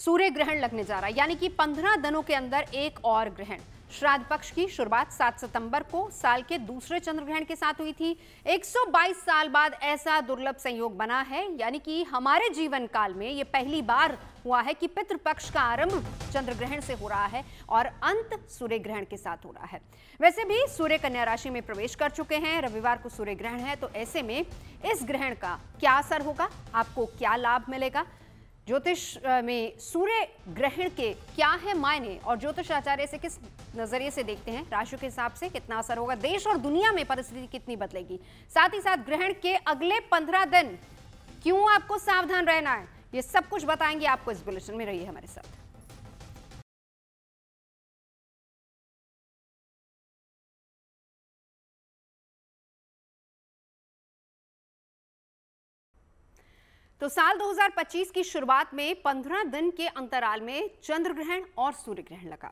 सूर्य ग्रहण लगने जा रहा है, यानी कि 15 दिनों के अंदर एक और ग्रहण। श्राद्ध पक्ष की शुरुआत 7 सितंबर को साल के दूसरे चंद्र ग्रहण के साथ हुई थी। 122 साल बाद ऐसा दुर्लभ संयोग बना है, यानी कि हमारे जीवन काल में यह पहली बार हुआ है कि पितृपक्ष का आरंभ चंद्र ग्रहण से हो रहा है और अंत सूर्य ग्रहण के साथ हो रहा है। वैसे भी सूर्य कन्या राशि में प्रवेश कर चुके हैं, रविवार को सूर्य ग्रहण है, तो ऐसे में इस ग्रहण का क्या असर होगा, आपको क्या लाभ मिलेगा, ज्योतिष में सूर्य ग्रहण के क्या है मायने और ज्योतिष आचार्य से किस नजरिए से देखते हैं, राशियों के हिसाब से कितना असर होगा, देश और दुनिया में परिस्थिति कितनी बदलेगी, साथ ही साथ ग्रहण के अगले 15 दिन क्यों आपको सावधान रहना है, ये सब कुछ बताएंगे आपको इस बुलेटिन में। रहिए हमारे साथ। तो साल 2025 की शुरुआत में 15 दिन के अंतराल में चंद्र ग्रहण और सूर्य ग्रहण लगा।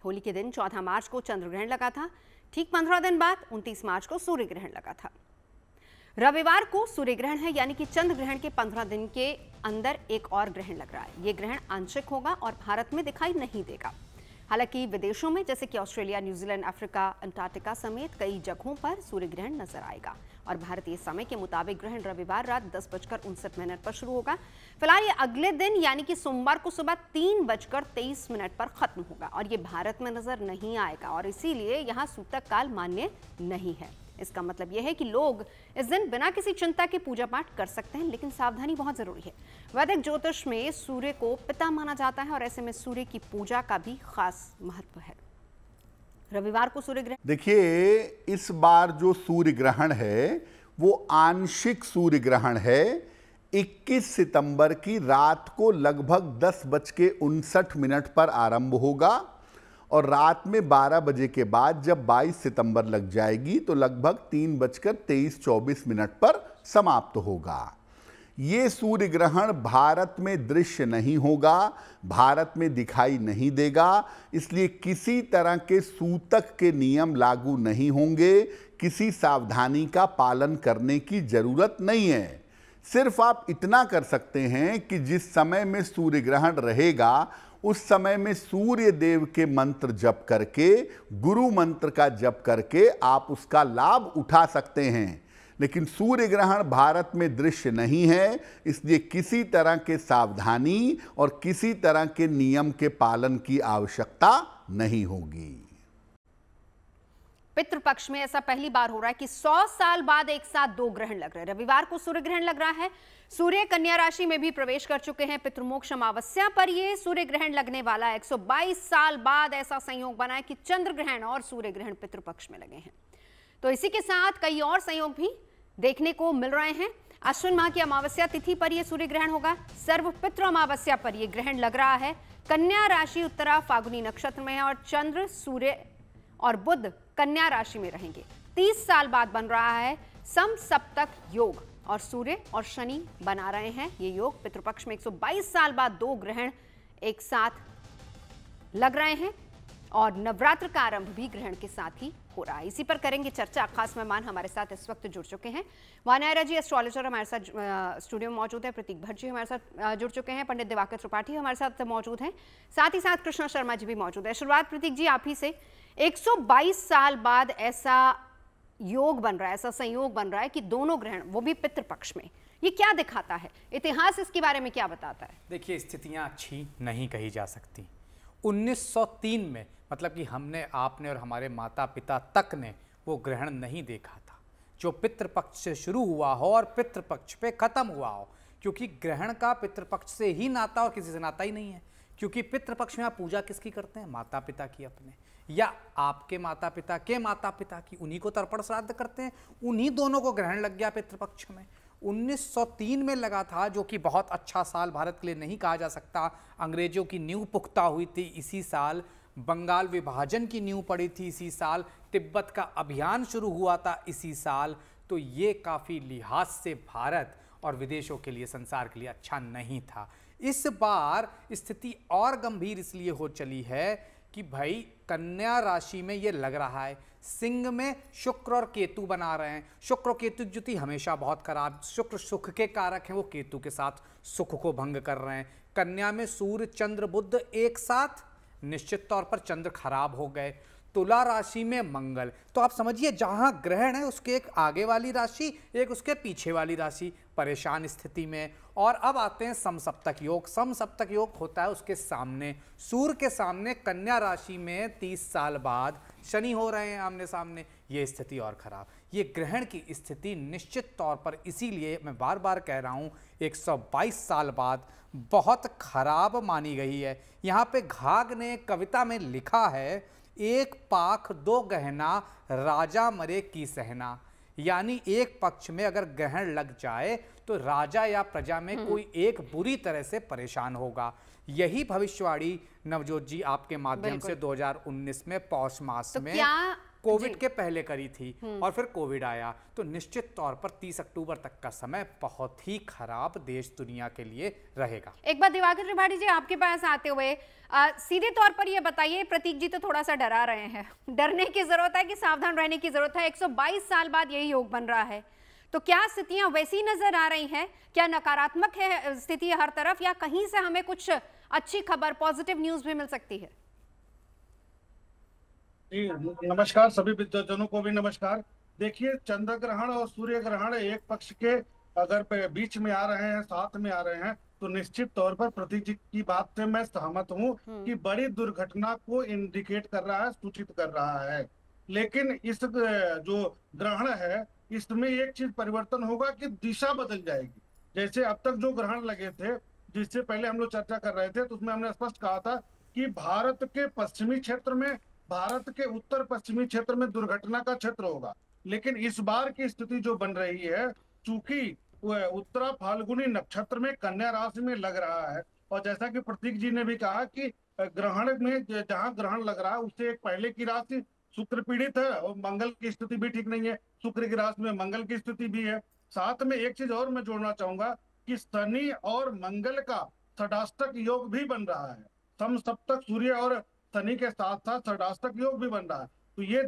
होली के दिन 14 मार्च को चंद्र ग्रहण लगा था। ठीक 15 दिन बाद 29 मार्च को सूर्य ग्रहण लगा था। रविवार को सूर्य ग्रहण है, यानी कि चंद्र ग्रहण के 15 दिन के अंदर एक और ग्रहण लग रहा है। यह ग्रहण आंशिक होगा और भारत में दिखाई नहीं देगा। हालांकि विदेशों में जैसे कि ऑस्ट्रेलिया, न्यूजीलैंड, अफ्रीका, अंटार्कटिका समेत कई जगहों पर सूर्य ग्रहण नजर आएगा और भारतीय समय के मुताबिक ग्रहण रविवार रात 10:59 पर शुरू होगा। फिलहाल ये अगले दिन यानी कि सोमवार को सुबह 3:23 पर खत्म होगा और ये भारत में नजर नहीं आएगा और इसीलिए यहाँ सूतक काल मान्य नहीं है। इसका मतलब यह है कि लोग इस दिन बिना किसी चिंता के पूजा पाठ कर सकते हैं, लेकिन सावधानी बहुत जरूरी है। वैदिक ज्योतिष में सूर्य को पिता माना जाता है और ऐसे में सूर्य की पूजा का भी खास महत्व है। रविवार को सूर्य ग्रहण, देखिए इस बार जो सूर्य ग्रहण है वो आंशिक सूर्य ग्रहण है। 21 सितंबर की रात को लगभग 10:59 पर आरंभ होगा और रात में 12 बजे के बाद जब 22 सितंबर लग जाएगी तो लगभग 3:23-24 पर समाप्त होगा। ये सूर्य ग्रहण भारत में दृश्य नहीं होगा, भारत में दिखाई नहीं देगा, इसलिए किसी तरह के सूतक के नियम लागू नहीं होंगे, किसी सावधानी का पालन करने की जरूरत नहीं है। सिर्फ आप इतना कर सकते हैं कि जिस समय में सूर्य ग्रहण रहेगा उस समय में सूर्य देव के मंत्र जप करके, गुरु मंत्र का जप करके आप उसका लाभ उठा सकते हैं। लेकिन सूर्य ग्रहण भारत में दृश्य नहीं है, इसलिए किसी तरह के सावधानी और किसी तरह के नियम के पालन की आवश्यकता नहीं होगी। पितृपक्ष में ऐसा पहली बार हो रहा है कि 100 साल बाद एक साथ दो ग्रहण लग रहे हैं। रविवार को सूर्य ग्रहण लग रहा है, सूर्य कन्या राशि में भी प्रवेश कर चुके हैं। पितृमोक्ष अमावस्या पर यह सूर्य ग्रहण लगने वाला है। 122 साल बाद ऐसा संयोग बना है कि चंद्र ग्रहण और सूर्य ग्रहण पितृपक्ष में लगे हैं। तो इसी के साथ कई और संयोग भी देखने को मिल रहे हैं। अश्विन माह की अमावस्या तिथि पर यह सूर्य ग्रहण होगा। सर्व पितृ अमावस्या पर यह ग्रहण लग रहा है। कन्या राशि उत्तरा फागुनी नक्षत्र में है और चंद्र, सूर्य और बुध कन्या राशि में रहेंगे। 30 साल बाद बन रहा है सम सप्तक योग और सूर्य और शनि बना रहे हैं ये योग। पितृपक्ष में 122 साल बाद दो ग्रहण एक साथ लग रहे हैं और नवरात्र का आरंभ भी ग्रहण के साथ ही हो रहा है। इसी पर करेंगे चर्चा। खास मेहमान हमारे साथ इस वक्त जुड़ चुके हैं। वानरा जी एस्ट्रोलॉजर हमारे साथ स्टूडियो में मौजूद है। प्रतीक भट्ट जी हमारे साथ जुड़ चुके हैं। पंडित दिवाकर त्रिपाठी हमारे साथ मौजूद हैं। साथ ही साथ कृष्णा शर्मा जी भी मौजूद है। शुरुआत प्रतीक जी आप ही से। 122 साल बाद ऐसा योग बन रहा है, ऐसा संयोग बन रहा है कि दोनों ग्रहण, वो भी पितृपक्ष में, ये क्या दिखाता है? इतिहास इसके बारे में क्या बताता है? देखिए, स्थितियां अच्छी नहीं कही जा सकती। 1903 में, मतलब कि हमने, आपने और हमारे माता पिता तक ने वो ग्रहण नहीं देखा था जो पितृपक्ष से शुरू हुआ हो और पितृपक्ष पे खत्म हुआ हो, क्योंकि ग्रहण का पितृपक्ष से ही नाता और किसी से नाता ही नहीं है। क्योंकि पितृपक्ष में आप पूजा किसकी करते हैं? माता पिता की अपने, या आपके माता पिता के माता पिता की, उन्हीं को तर्पण श्राद्ध करते हैं। उन्हीं दोनों को ग्रहण लग गया पितृपक्ष में। 1903 में लगा था, जो कि बहुत अच्छा साल भारत के लिए नहीं कहा जा सकता। अंग्रेजों की नींव पुख्ता हुई थी इसी साल, बंगाल विभाजन की नींव पड़ी थी इसी साल, तिब्बत का अभियान शुरू हुआ था इसी साल। तो ये काफ़ी लिहाज से भारत और विदेशों के लिए, संसार के लिए अच्छा नहीं था। इस बार स्थिति और गंभीर इसलिए हो चली है कि भाई कन्या राशि में ये लग रहा है, सिंह में शुक्र और केतु बना रहे हैं। शुक्र और केतु की युति हमेशा बहुत खराब, शुक्र सुख के कारक हैं, वो केतु के साथ सुख को भंग कर रहे हैं। कन्या में सूर्य चंद्र बुध एक साथ, निश्चित तौर पर चंद्र खराब हो गए। तुला राशि में मंगल, तो आप समझिए जहां ग्रहण है उसके एक आगे वाली राशि, एक उसके पीछे वाली राशि परेशान स्थिति में। और अब आते हैं समसप्तक योग। समसप्तक योग होता है उसके सामने, सूर्य के सामने कन्या राशि में 30 साल बाद शनि हो रहे हैं आमने सामने। ये स्थिति और खराब, ये ग्रहण की स्थिति निश्चित तौर पर, इसीलिए मैं बार बार कह रहा हूं 122 साल बाद बहुत खराब मानी गई है। यहाँ पे घाघ ने कविता में लिखा है, एक पाख दो गहना राजा मरे की सहना, यानी एक पक्ष में अगर ग्रहण लग जाए तो राजा या प्रजा में कोई एक बुरी तरह से परेशान होगा। यही भविष्यवाणी नवजोत जी आपके माध्यम से 2019 में पौष मास में कोविड के पहले करी थी और फिर कोविड आया, तो निश्चित तौर पर 30 अक्टूबर तक का समय बहुत ही खराब देश दुनिया के लिए रहेगा। एक बार दिवाकर त्रिपाठी जी आपके पास आते हुए सीधे तौर पर ये बताइए, प्रतीक जी तो थोड़ा सा डरा रहे हैं, डरने की जरूरत है कि सावधान रहने की जरूरत है? 122 साल बाद यही योग बन रहा है, तो क्या स्थितियां वैसी नजर आ रही हैं? क्या नकारात्मक है स्थिति हर तरफ, या कहीं से हमें कुछ अच्छी खबर, पॉजिटिव न्यूज भी मिल सकती है? नमस्कार, सभी विद्वजनों को भी नमस्कार। देखिए, चंद्र ग्रहण और सूर्य ग्रहण एक पक्ष के अगर बीच में आ रहे हैं, साथ में आ रहे हैं, तो निश्चित तौर पर प्रतीक जी की बात से मैं सहमत हूं कि बड़ी दुर्घटना को इंडिकेट कर रहा है, सूचित कर रहा है। लेकिन इस जो ग्रहण है इसमें एक चीज परिवर्तन होगा कि दिशा बदल जाएगी। जैसे अब तक जो ग्रहण लगे थे, जिससे पहले हम लोग चर्चा कर रहे थे, तो उसमें हमने स्पष्ट कहा था कि भारत के पश्चिमी क्षेत्र में, भारत के उत्तर पश्चिमी क्षेत्र में दुर्घटना का क्षेत्र होगा। लेकिन इस बार की स्थिति जो बन रही है, चूंकि उत्तरा फाल्गुनी नक्षत्र में कन्या राशि में लग रहा है, और जैसा कि प्रतीक जी ने भी कहा कि ग्रहण में जहां ग्रहण लग रहा है उससे एक पहले की राशि शुक्र पीड़ित है और मंगल की स्थिति भी ठीक नहीं है, शुक्र की राशि में मंगल की स्थिति भी है। साथ में एक चीज और मैं जोड़ना चाहूंगा कि शनि और मंगल का षडाष्टक योग भी बन रहा है। समसप्तक सूर्य और शनि के साथ साथ षडाष्टक योग भी बन रहा है, तो ये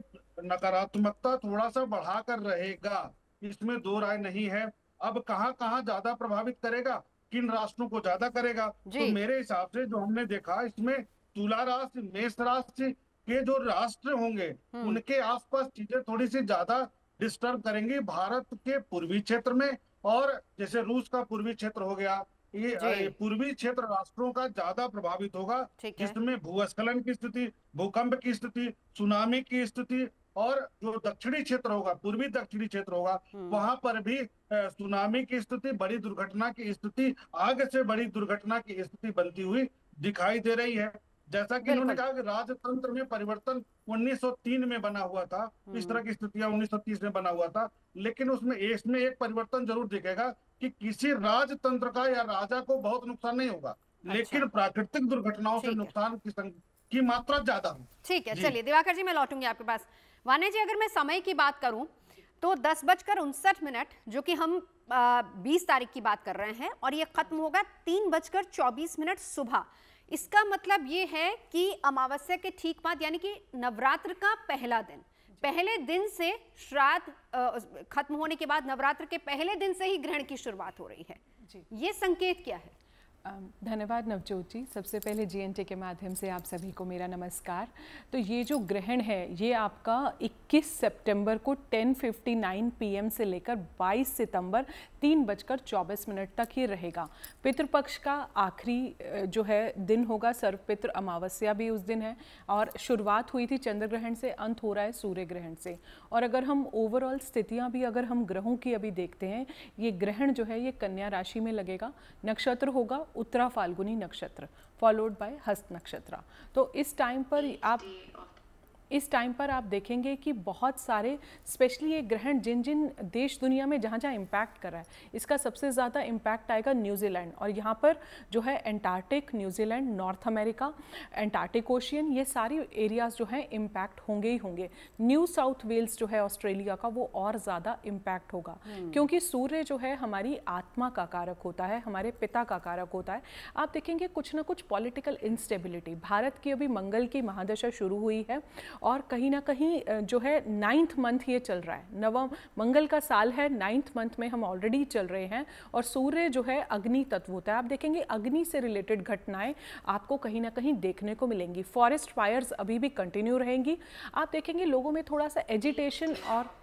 नकारात्मकता थोड़ा सा बढ़ाकर रहेगा, इसमें दो राय नहीं है। अब कहाँ कहाँ ज्यादा प्रभावित करेगा, किन राष्ट्रों को ज्यादा करेगा, तो मेरे हिसाब से जो हमने देखा इसमें तुला राशि, मेष राशि के जो राष्ट्र होंगे उनके आसपास चीजें थोड़ी सी ज्यादा डिस्टर्ब करेंगी। भारत के पूर्वी क्षेत्र में, और जैसे रूस का पूर्वी क्षेत्र हो गया, ये पूर्वी क्षेत्र राष्ट्रों का ज्यादा प्रभावित होगा, जिसमें भूस्खलन की स्थिति, भूकंप की स्थिति, सुनामी की स्थिति, और जो दक्षिणी क्षेत्र होगा, पूर्वी दक्षिणी क्षेत्र होगा, वहां पर भी सुनामी की स्थिति, बड़ी दुर्घटना की स्थिति, आग से बड़ी दुर्घटना की स्थिति बनती हुई दिखाई दे रही है। जैसा कि उन्होंने कहा कि राजतंत्र में परिवर्तन 1903 में बना हुआ था, इस तरह की स्थितियां 1930 में बना हुआ था, लेकिन उसमें एक परिवर्तन जरूर दिखेगा कि किसी राजतंत्र का या राजा को बहुत नुकसान नहीं होगा, लेकिन प्राकृतिक दुर्घटनाओं से नुकसान की मात्रा ज्यादा हो। ठीक है, चलिए दिवाकर जी मैं लौटूंगी आपके पास। वाने जी, अगर मैं समय की बात करूं तो 10:59 जो कि हम 20 तारीख की बात कर रहे हैं, और ये खत्म होगा 3:24 सुबह। इसका मतलब ये है कि अमावस्या के ठीक बाद, यानी कि नवरात्र का पहला दिन, पहले दिन से श्राद्ध खत्म होने के बाद नवरात्र के पहले दिन से ही ग्रहण की शुरुआत हो रही है। ये संकेत क्या है? धन्यवाद नवजोत जी। सबसे पहले GNT के माध्यम से आप सभी को मेरा नमस्कार। तो ये जो ग्रहण है ये आपका 21 सितंबर को 10:59 PM से लेकर 22 सितंबर 3:24 तक ही रहेगा। पितृपक्ष का आखिरी जो है दिन होगा, सर्वपितृ अमावस्या भी उस दिन है, और शुरुआत हुई थी चंद्र ग्रहण से, अंत हो रहा है सूर्य ग्रहण से। और अगर हम ओवरऑल स्थितियाँ भी अगर हम ग्रहों की अभी देखते हैं, ये ग्रहण जो है ये कन्या राशि में लगेगा, नक्षत्र होगा उत्तरा फाल्गुनी नक्षत्र, फॉलोड बाय हस्त नक्षत्र। तो इस टाइम पर आप देखेंगे कि बहुत सारे, स्पेशली ये ग्रहण जिन जिन देश दुनिया में जहाँ जहाँ इम्पैक्ट कर रहा है, इसका सबसे ज़्यादा इम्पैक्ट आएगा न्यूजीलैंड, और यहाँ पर जो है Antarctic, New Zealand, north America, Antarctic ocean, ये सारी एरियाज़ जो हैं इम्पैक्ट होंगे ही होंगे। न्यू साउथ वेल्स जो है ऑस्ट्रेलिया का, वो और ज़्यादा इम्पैक्ट होगा, क्योंकि सूर्य जो है हमारी आत्मा का कारक होता है, हमारे पिता का कारक होता है। आप देखेंगे कुछ ना कुछ पॉलिटिकल इंस्टेबिलिटी, भारत की अभी मंगल की महादशा शुरू हुई है, और कहीं ना कहीं जो है 9th मंथ ये चल रहा है, नवम मंगल का साल है, 9th मंथ में हम ऑलरेडी चल रहे हैं और सूर्य जो है अग्नि तत्व होता है। आप देखेंगे अग्नि से रिलेटेड घटनाएं आपको कहीं ना कहीं देखने को मिलेंगी। फॉरेस्ट फायर्स अभी भी कंटिन्यू रहेंगी। आप देखेंगे लोगों में थोड़ा सा एजिटेशन और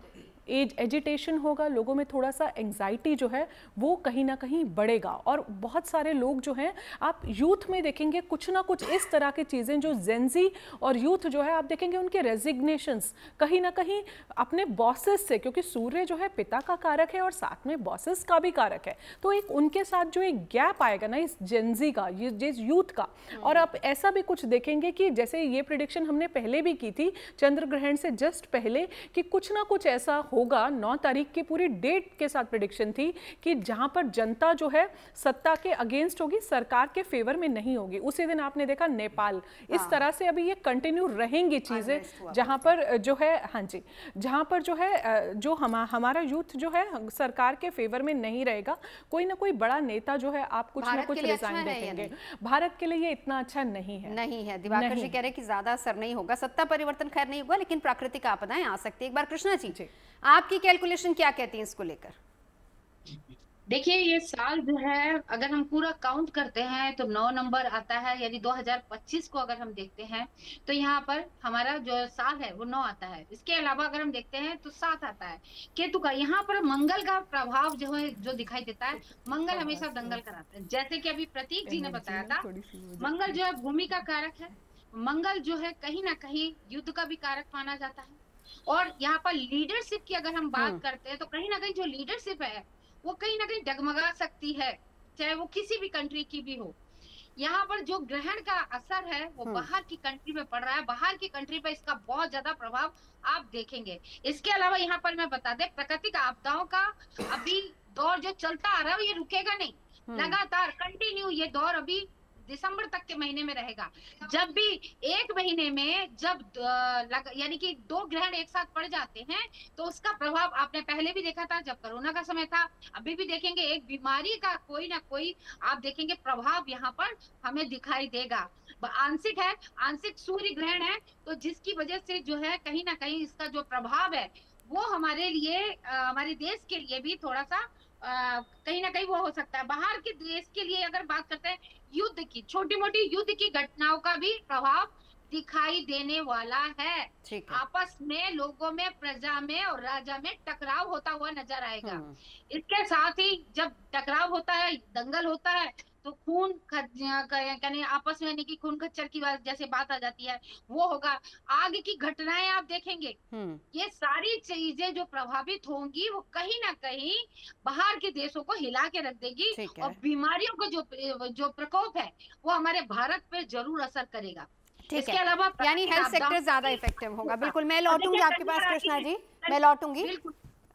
एजिटेशन होगा, लोगों में थोड़ा सा एंजाइटी जो है वो कहीं ना कहीं बढ़ेगा। और बहुत सारे लोग जो हैं, आप यूथ में देखेंगे कुछ ना कुछ इस तरह की चीज़ें जो जेंजी और यूथ जो है, आप देखेंगे उनके रेजिग्नेशंस कहीं ना कहीं अपने बॉसेस से, क्योंकि सूर्य जो है पिता का कारक है और साथ में बॉसेस का भी कारक है, तो एक उनके साथ जो एक गैप आएगा ना इस जेंजी का, ये जिस यूथ का। और आप ऐसा भी कुछ देखेंगे कि जैसे ये प्रिडिक्शन हमने पहले भी की थी चंद्र ग्रहण से जस्ट पहले, कि कुछ ना कुछ ऐसा होगा। 9 तारीख की पूरी डेट के साथ प्रेडिक्शन थी कि जहां पर जनता जो है सत्ता के अगेंस्ट होगी, सरकार के फेवर में नहीं होगी। उसी दिन आपने देखा नेपाल, इस तरह से अभी ये कंटिन्यू रहेंगी चीजें, जहां पर जो है, हाँ जी, जहां पर जो है जो हमारा यूथ जो है सरकार के फेवर में नहीं रहेगा। कोई ना कोई बड़ा नेता जो है आप कुछ ना कुछ रिजाइन देखेंगे। भारत के लिए ये इतना अच्छा नहीं है। दिवाकर जी कह रहे हैं कि ज्यादा असर नहीं होगा, सत्ता परिवर्तन खैर नहीं होगा, लेकिन प्राकृतिक आपदाएं आ सकती है। एक बार कृष्णा जी, आपकी कैलकुलेशन क्या कहती है इसको लेकर? देखिए, ये साल जो है अगर हम पूरा काउंट करते हैं तो 9 नंबर आता है, यानी 2025 को अगर हम देखते हैं तो यहाँ पर हमारा जो साल है वो 9 आता है। इसके अलावा अगर हम देखते हैं तो 7 आता है केतु का। यहाँ पर मंगल का प्रभाव जो है जो दिखाई देता है, मंगल हमेशा दंगल कराता है। जैसे कि अभी प्रतीक जी ने बताया था, मंगल जो है भूमि का कारक है, मंगल जो है कहीं ना कहीं युद्ध का भी कारक माना जाता है। और यहाँ पर लीडरशिप की अगर हम बात करते हैं तो कहीं ना कहीं जो लीडरशिप है वो कहीं ना कहीं डगमगा सकती है, चाहे वो किसी भी कंट्री की भी हो। यहाँ पर जो ग्रहण का असर है वो बाहर की कंट्री में पड़ रहा है, बाहर की कंट्री पे इसका बहुत ज्यादा प्रभाव आप देखेंगे। इसके अलावा यहाँ पर मैं बता दें, प्राकृतिक आपदाओं का अभी दौर जो चलता आ रहा है ये रुकेगा नहीं, लगातार कंटिन्यू ये दौर अभी दिसंबर तक के महीने में रहेगा। जब भी एक महीने में जब यानी कि 2 ग्रहण एक साथ पड़ जाते हैं तो उसका प्रभाव आपने पहले भी देखा था जब कोरोना का समय था, अभी भी देखेंगे एक बीमारी का कोई ना कोई आप देखेंगे प्रभाव यहाँ पर हमें दिखाई देगा। आंशिक है, आंशिक सूर्य ग्रहण है, तो जिसकी वजह से जो है कहीं ना कहीं इसका जो प्रभाव है वो हमारे लिए हमारे देश के लिए भी थोड़ा सा कहीं ना कहीं वो हो सकता है। बाहर के देश के लिए अगर बात करते हैं, युद्ध की छोटी मोटी युद्ध की घटनाओं का भी प्रभाव दिखाई देने वाला है। आपस में लोगों में, प्रजा में और राजा में टकराव होता हुआ नजर आएगा। इसके साथ ही जब टकराव होता है, दंगल होता है, तो खून यानी आपस में यानी कि खून खच्चर की बात जैसे बात आ जाती है वो होगा। आग की घटनाएं आप देखेंगे, ये सारी चीजें जो प्रभावित होंगी वो कहीं ना कहीं बाहर के देशों को हिला के रख देगी और बीमारियों को जो प्रकोप है वो हमारे भारत पे जरूर असर करेगा। इसके अलावा यानी हेल्थ सेक्टर ज्यादा इफेक्टिव होगा। बिल्कुल, मैं लौटूंगी आपके पास कृष्णा जी, मैं लौटूंगी।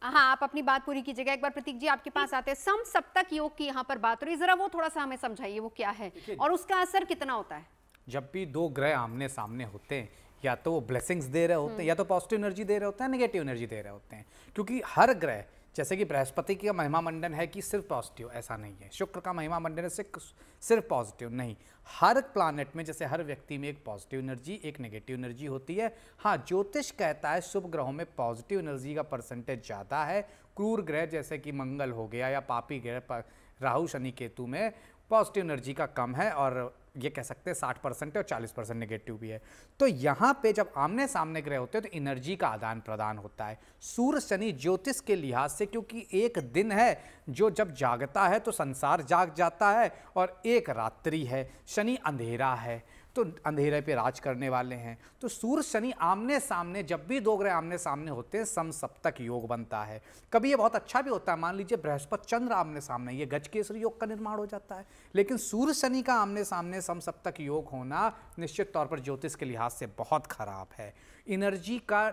हाँ, आप अपनी बात पूरी कीजिएगा। एक बार प्रतीक जी आपके पास आते हैं। सम सप्तक योग की यहाँ पर बात हो रही है, जरा वो थोड़ा सा हमें समझाइए वो क्या है और उसका असर कितना होता है? जब भी 2 ग्रह आमने सामने होते हैं, या तो वो ब्लेसिंग्स दे रहे होते हैं या तो पॉजिटिव एनर्जी दे रहे होते हैं, नेगेटिव एनर्जी दे रहे होते हैं। क्योंकि हर ग्रह, जैसे कि बृहस्पति का महिमा मंडन है कि सिर्फ पॉजिटिव, ऐसा नहीं है। शुक्र का महिमा मंडन है सिर्फ पॉजिटिव नहीं, हर प्लानेट में जैसे हर व्यक्ति में एक पॉजिटिव एनर्जी एक नेगेटिव एनर्जी होती है। हाँ, ज्योतिष कहता है शुभ ग्रहों में पॉजिटिव एनर्जी का परसेंटेज ज़्यादा है, क्रूर ग्रह जैसे कि मंगल हो गया या पापी ग्रह राहु शनि केतु में पॉजिटिव एनर्जी का कम है, और ये कह सकते हैं 60% है और 40% नेगेटिव भी है। तो यहाँ पे जब आमने सामने ग्रह होते हैं तो एनर्जी का आदान प्रदान होता है। सूर्य शनि ज्योतिष के लिहाज से, क्योंकि एक दिन है जो जब जागता है तो संसार जाग जाता है, और एक रात्रि है, शनि अंधेरा है तो अंधेरे पे राज करने वाले हैं। तो सूर्य शनि आमने सामने, जब भी 2 ग्रह आमने सामने होते हैं सम सप्तक योग बनता है। कभी ये बहुत अच्छा भी होता है, मान लीजिए बृहस्पति चंद्र आमने सामने, ये गजकेसरी योग का निर्माण हो जाता है। लेकिन सूर्य शनि का आमने सामने सम सप्तक योग होना निश्चित तौर पर ज्योतिष के लिहाज से बहुत खराब है। एनर्जी का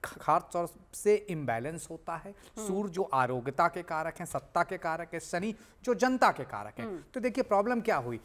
खास तौर से इम्बैलेंस होता है। सूर्य जो आरोग्यता के कारक हैं, सत्ता के कारक है, शनि जो जनता के कारक हैं। तो देखिए प्रॉब्लम क्या हुई,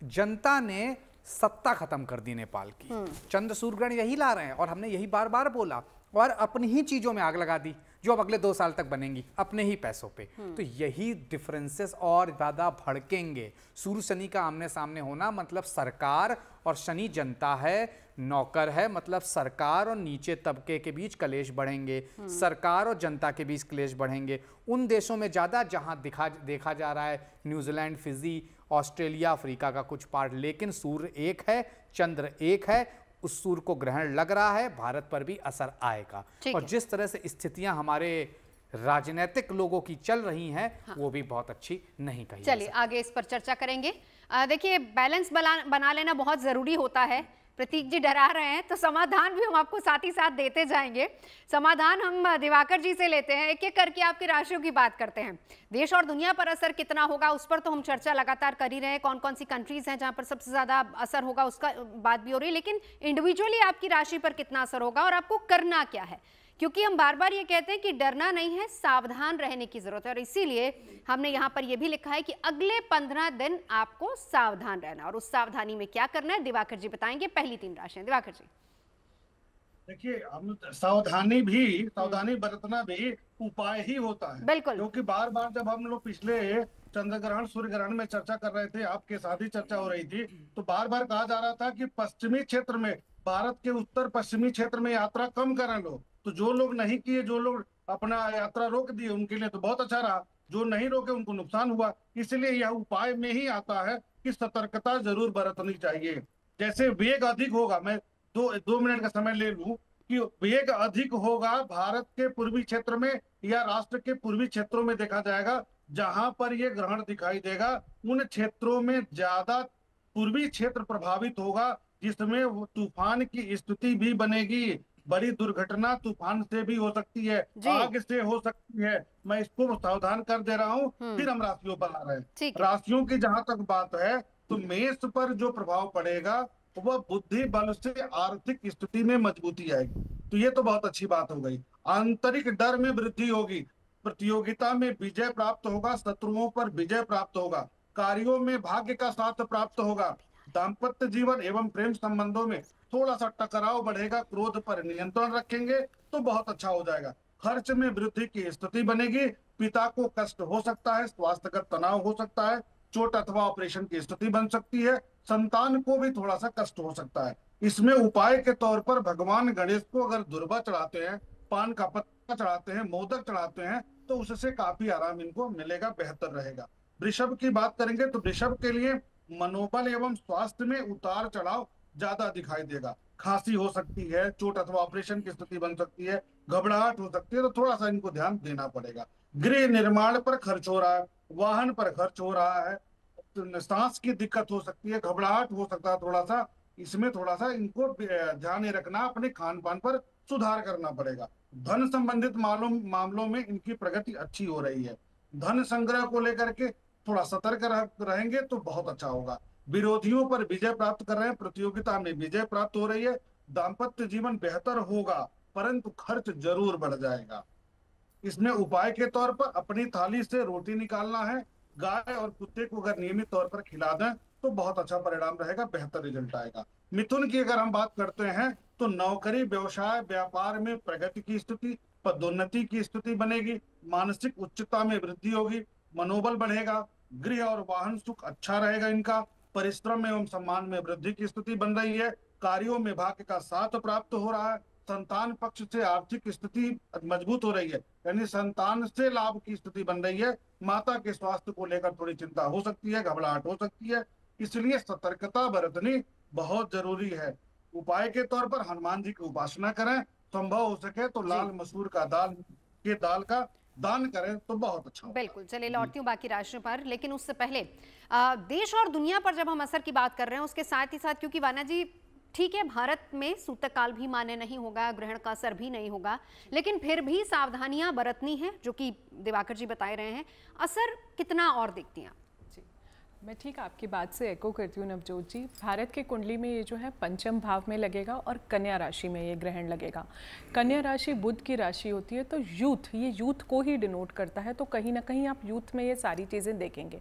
जनता ने सत्ता खत्म कर दी नेपाल की। चंद्र सूर्य ग्रहण यही ला रहे हैं और हमने यही बार बार बोला, और अपनी ही चीजों में आग लगा दी। जो अब अगले 2 साल तक बनेंगी अपने ही पैसों पे। तो यही डिफरेंसेस और ज़्यादा भड़केंगे। सूर्य शनि का आमने सामने होना मतलब सरकार और शनि जनता है, नौकर है, मतलब सरकार और नीचे तबके के बीच कलेश बढ़ेंगे, सरकार और जनता के बीच कलेश बढ़ेंगे। उन देशों में ज़्यादा जहां देखा जा रहा है न्यूजीलैंड, फिजी, ऑस्ट्रेलिया, अफ्रीका का कुछ पार्ट, लेकिन सूर्य एक है, चंद्र एक है, उस सूर्य को ग्रहण लग रहा है, भारत पर भी असर आएगा। और जिस तरह से स्थितियां हमारे राजनीतिक लोगों की चल रही हैं, वो भी बहुत अच्छी नहीं कही। चलिए आगे इस पर चर्चा करेंगे। देखिए, बैलेंस बना लेना बहुत जरूरी होता है। प्रतीक जी डरा रहे हैं, तो समाधान भी हम आपको साथ ही साथ देते जाएंगे। समाधान हम दिवाकर जी से लेते हैं, एक एक करके आपकी राशियों की बात करते हैं। देश और दुनिया पर असर कितना होगा उस पर तो हम चर्चा लगातार कर ही रहे हैं, कौन कौन सी कंट्रीज हैं जहां पर सबसे ज्यादा असर होगा उसका बात भी हो रही है, लेकिन इंडिविजुअली आपकी राशि पर कितना असर होगा और आपको करना क्या है, क्योंकि हम बार बार ये कहते हैं कि डरना नहीं है, सावधान रहने की जरूरत है। और इसीलिए हमने यहाँ पर यह भी लिखा है कि अगले 15 दिन आपको सावधान रहना, और उस सावधानी में क्या करना है दिवाकर जी बताएंगे। पहली 3 राशियां दिवाकर जी। देखिए, हम सावधानी बरतना भी उपाय ही होता है, बिल्कुल, क्योंकि बार बार जब हम लोग पिछले चंद्र ग्रहण सूर्य ग्रहण में चर्चा कर रहे थे, आपके साथ ही चर्चा हो रही थी, तो बार बार कहा जा रहा था कि पश्चिमी क्षेत्र में, भारत के उत्तर पश्चिमी क्षेत्र में यात्रा कम करें लोग। तो जो लोग नहीं किए, जो लोग अपना यात्रा रोक दिए, उनके लिए तो बहुत अच्छा रहा, जो नहीं रोके उनको नुकसान हुआ। इसलिए यह उपाय में ही आता है कि सतर्कता जरूर बरतनी चाहिए। जैसे वेग अधिक होगा, मैं 2 मिनट का समय ले लूं, कि वेग अधिक होगा भारत के पूर्वी क्षेत्र में या राष्ट्र के पूर्वी क्षेत्रों में देखा जाएगा, जहां पर यह ग्रहण दिखाई देगा उन क्षेत्रों में ज्यादा पूर्वी क्षेत्र प्रभावित होगा, जिसमें तूफान की स्थिति भी बनेगी। बड़ी दुर्घटना तूफान से भी हो सकती है, आग से हो सकती है। मैं इसको सावधान कर दे रहा हूँ। फिर हम राशियों पर आ रहे हैं। राशियों की जहां तक बात है, तो मेष पर जो प्रभाव पड़ेगा वह बुद्धि बल से आर्थिक स्थिति में मजबूती आएगी, तो ये तो बहुत अच्छी बात हो गई। आंतरिक डर में वृद्धि होगी, प्रतियोगिता में विजय प्राप्त होगा, शत्रुओं पर विजय प्राप्त होगा, कार्यों में भाग्य का साथ प्राप्त होगा। दाम्पत्य जीवन एवं प्रेम संबंधों में थोड़ा सा टकराव बढ़ेगा, क्रोध पर नियंत्रण रखेंगे तो बहुत अच्छा हो जाएगा। खर्च में वृद्धि की स्थिति बनेगी, पिता को कष्ट हो सकता है, स्वास्थ्यगत तनाव हो सकता है, चोट अथवा ऑपरेशन की स्थिति बन सकती है, संतान को भी थोड़ा सा कष्ट हो सकता है। इसमें उपाय के तौर पर भगवान गणेश को अगर दुर्वा चढ़ाते हैं, पान का पत्ता चढ़ाते हैं, मोदक चढ़ाते हैं, तो उससे काफी आराम इनको मिलेगा, बेहतर रहेगा। वृषभ की बात करेंगे तो वृषभ के लिए मनोबल एवं स्वास्थ्य में उतार चढ़ाव ज्यादा दिखाई देगा। खांसी हो सकती है, चोट अथवा ऑपरेशन की स्थिति बन सकती है, घबराहट हो सकती है, तो थोड़ा सा इनको ध्यान देना पड़ेगा। गृह निर्माण पर खर्च हो रहा है, वाहन पर खर्च हो रहा है, तो सांस की दिक्कत हो सकती है, घबराहट हो सकता है थोड़ा सा, इसमें थोड़ा सा इनको ध्यान रखना, अपने खान पान पर सुधार करना पड़ेगा। धन संबंधित मामलों में इनकी प्रगति अच्छी हो रही है। धन संग्रह को लेकर के थोड़ा सतर्क रहेंगे तो बहुत अच्छा होगा। विरोधियों पर विजय प्राप्त कर रहे हैं, प्रतियोगिता में विजय प्राप्त हो रही है। दाम्पत्य जीवन बेहतर होगा, परंतु खर्च जरूर बढ़ जाएगा। इसमें उपाय के तौर पर अपनी थाली से रोटी निकालना है। गाय और कुत्ते को अगर नियमित तौर पर खिला दें तो बहुत अच्छा परिणाम रहेगा, बेहतर रिजल्ट आएगा। मिथुन की अगर हम बात करते हैं तो नौकरी, व्यवसाय, व्यापार में प्रगति की स्थिति, पदोन्नति की स्थिति बनेगी, मानसिक उच्चता में वृद्धि होगी, मनोबल बढ़ेगा, गृह और वाहन सुख अच्छा रहेगा इनका, परिश्रम एवं सम्मान में वृद्धि की स्थिति बन रही है, कार्यों में भाग्य का साथ प्राप्त हो रहा है, संतान पक्ष से आर्थिक स्थिति मजबूत हो रही है, यानी संतान से लाभ की स्थिति बन रही है। माता के स्वास्थ्य को लेकर थोड़ी चिंता हो सकती है, घबराहट हो सकती है, इसलिए सतर्कता बरतनी बहुत जरूरी है। उपाय के तौर पर हनुमान जी की उपासना करें, संभव हो सके तो लाल मसूर का दाल का दान करें तो बहुत अच्छा। बिल्कुल, चलिए लौटती हूँ बाकी राशियों पर, लेकिन उससे पहले देश और दुनिया पर जब हम असर की बात कर रहे हैं, उसके साथ ही साथ, क्योंकि वाना जी ठीक है भारत में सूतक काल भी मान्य नहीं होगा, ग्रहण का असर भी नहीं होगा, लेकिन फिर भी सावधानियां बरतनी है, जो कि दिवाकर जी बता रहे हैं। असर कितना और देखती हैं? मैं ठीक आपकी बात से एको करती हूँ नवजोत जी। भारत के कुंडली में ये जो है पंचम भाव में लगेगा और कन्या राशि में ये ग्रहण लगेगा। कन्या राशि बुध की राशि होती है, तो ये यूथ को ही डिनोट करता है, तो कहीं ना कहीं आप यूथ में ये सारी चीज़ें देखेंगे।